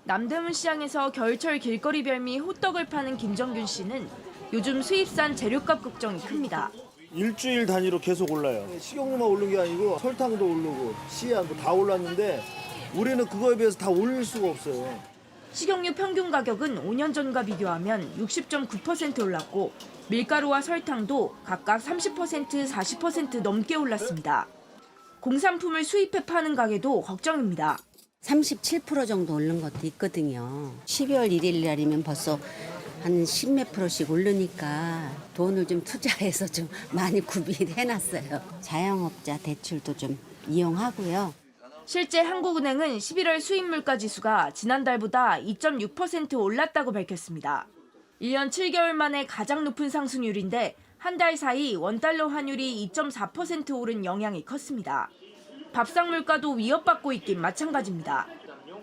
남대문 시장에서 겨울철 길거리 별미 호떡을 파는 김정균 씨는 요즘 수입산 재료값 걱정이 큽니다. 일주일 단위로 계속 올라요. 식용유만 오른 게 아니고 설탕도 오르고 씨앗 다 올랐는데 우리는 그거에 비해서 다 올릴 수가 없어요. 식용유 평균 가격은 5년 전과 비교하면 60.9% 올랐고 밀가루와 설탕도 각각 30%, 40% 넘게 올랐습니다. 공산품을 수입해 파는 가게도 걱정입니다. 37% 정도 오른 것도 있거든요. 12월 1일 날이면 벌써 한 10몇 %씩 오르니까 돈을 좀 투자해서 좀 많이 구비해놨어요. 자영업자 대출도 좀 이용하고요. 실제 한국은행은 11월 수입 물가 지수가 지난달보다 2.6% 올랐다고 밝혔습니다. 1년 7개월 만에 가장 높은 상승률인데 한 달 사이 원달러 환율이 2.4% 오른 영향이 컸습니다. 밥상 물가도 위협받고 있긴 마찬가지입니다.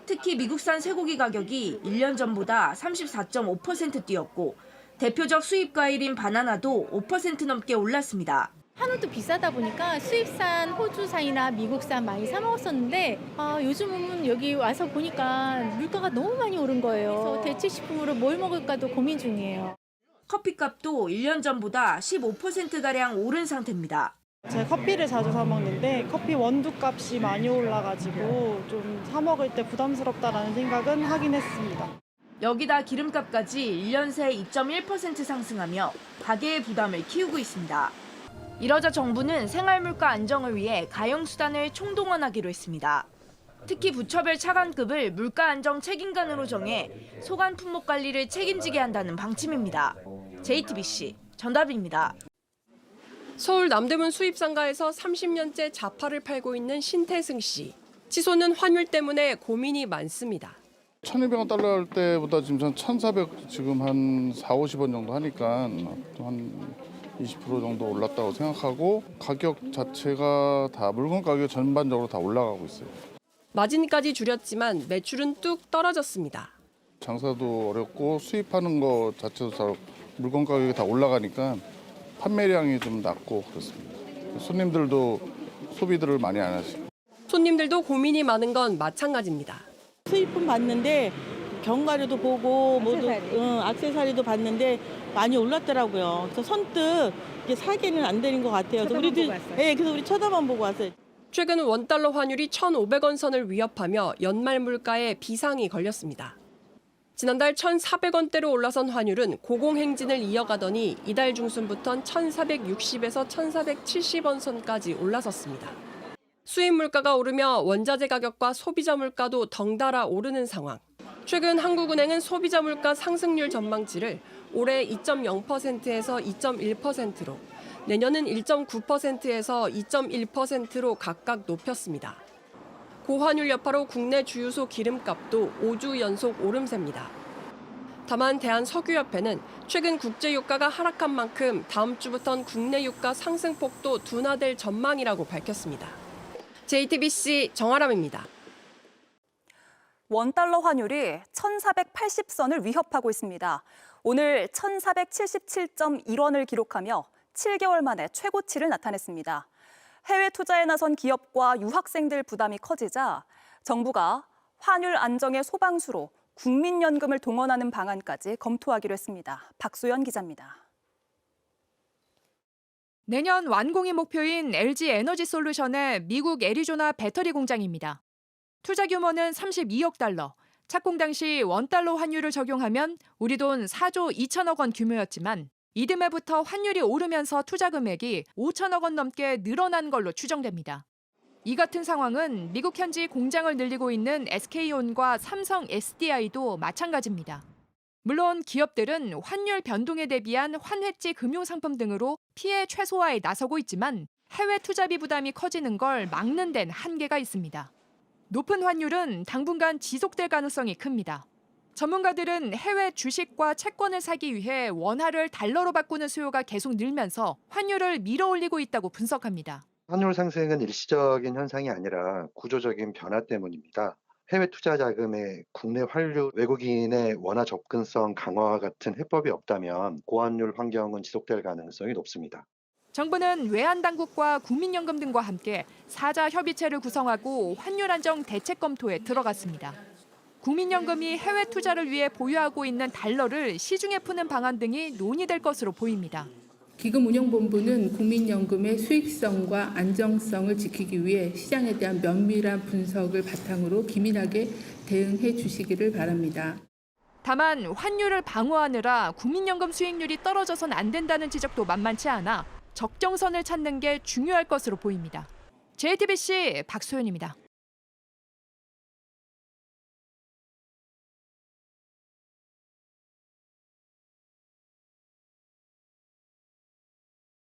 특히 미국산 쇠고기 가격이 1년 전보다 34.5% 뛰었고 대표적 수입 과일인 바나나도 5% 넘게 올랐습니다. 한우도 비싸다 보니까 수입산 호주산이나 미국산 많이 사 먹었었는데 요즘은 여기 와서 보니까 물가가 너무 많이 오른 거예요. 그래서 대체식품으로 뭘 먹을까도 고민 중이에요. 커피값도 1년 전보다 15%가량 오른 상태입니다. 제가 커피를 자주 사 먹는데 커피 원두 값이 많이 올라가지고 좀 사 먹을 때 부담스럽다라는 생각은 하긴 했습니다. 여기다 기름값까지 1년 새 2.1% 상승하며 가계의 부담을 키우고 있습니다. 이러자 정부는 생활물가 안정을 위해 가용수단을 총동원하기로 했습니다. 특히 부처별 차관급을 물가 안정 책임관으로 정해 소관 품목 관리를 책임지게 한다는 방침입니다. JTBC 전다비입니다. 서울 남대문 수입상가에서 30년째 자파를 팔고 있는 신태승 씨. 치소는 환율 때문에 고민이 많습니다. 1,200원 달러 할 때보다 지금 1,400 지금 한 4, 50원 정도 하니까 한 20% 정도 올랐다고 생각하고 가격 자체가 다 물건 가격 전반적으로 다 올라가고 있어요. 마진까지 줄였지만 매출은 뚝 떨어졌습니다. 장사도 어렵고 수입하는 거 자체도 다 물건 가격이 다 올라가니까 판매량이 좀 낮고 그렇습니다. 손님들도 소비들을 많이 안 하시고. 손님들도 고민이 많은 건 마찬가지입니다. 수입품 봤는데 견과류도 보고 모두 액세서리도 봤는데 많이 올랐더라고요. 그래서 선뜻 이게 사기는 안 되는 것 같아요. 그래서 우리 쳐다만 보고 왔어요. 최근 원달러 환율이 1,500원 선을 위협하며 연말 물가에 비상이 걸렸습니다. 지난달 1,400원대로 올라선 환율은 고공행진을 이어가더니 이달 중순부터는 1,460에서 1,470원 선까지 올라섰습니다. 수입 물가가 오르며 원자재 가격과 소비자 물가도 덩달아 오르는 상황. 최근 한국은행은 소비자 물가 상승률 전망치를 올해 2.0%에서 2.1%로, 내년은 1.9%에서 2.1%로 각각 높였습니다. 고환율 여파로 국내 주유소 기름값도 5주 연속 오름세입니다. 다만 대한석유협회는 최근 국제유가가 하락한 만큼 다음 주부터는 국내 유가 상승폭도 둔화될 전망이라고 밝혔습니다. JTBC 정아람입니다. 원달러 환율이 1,480선을 위협하고 있습니다. 오늘 1,477.1원을 기록하며 7개월 만에 최고치를 나타냈습니다. 해외 투자에 나선 기업과 유학생들 부담이 커지자 정부가 환율 안정의 소방수로 국민연금을 동원하는 방안까지 검토하기로 했습니다. 박소연 기자입니다. 내년 완공이 목표인 LG 에너지솔루션의 미국 애리조나 배터리 공장입니다. 투자 규모는 32억 달러, 착공 당시 원달러 환율을 적용하면 우리 돈 4조 2천억 원 규모였지만 이듬해부터 환율이 오르면서 투자 금액이 5천억 원 넘게 늘어난 걸로 추정됩니다. 이 같은 상황은 미국 현지 공장을 늘리고 있는 SK온과 삼성 SDI도 마찬가지입니다. 물론 기업들은 환율 변동에 대비한 환해지 금융상품 등으로 피해 최소화에 나서고 있지만 해외 투자비 부담이 커지는 걸 막는 데는 한계가 있습니다. 높은 환율은 당분간 지속될 가능성이 큽니다. 전문가들은 해외 주식과 채권을 사기 위해 원화를 달러로 바꾸는 수요가 계속 늘면서 환율을 밀어올리고 있다고 분석합니다. 환율 상승은 일시적인 현상이 아니라 구조적인 변화 때문입니다. 해외 투자 자금의 국내 환류, 외국인의 원화 접근성 강화와 같은 해법이 없다면 고환율 환경은 지속될 가능성이 높습니다. 정부는 외환당국과 국민연금 등과 함께 사자 협의체를 구성하고 환율 안정 대책 검토에 들어갔습니다. 국민연금이 해외 투자를 위해 보유하고 있는 달러를 시중에 푸는 방안 등이 논의될 것으로 보입니다. 기금운용본부는 국민연금의 수익성과 안정성을 지키기 위해 시장에 대한 면밀한 분석을 바탕으로 기민하게 대응해 주시기를 바랍니다. 다만 환율을 방어하느라 국민연금 수익률이 떨어져선 안 된다는 지적도 만만치 않아 적정선을 찾는 게 중요할 것으로 보입니다. JTBC 박소연입니다.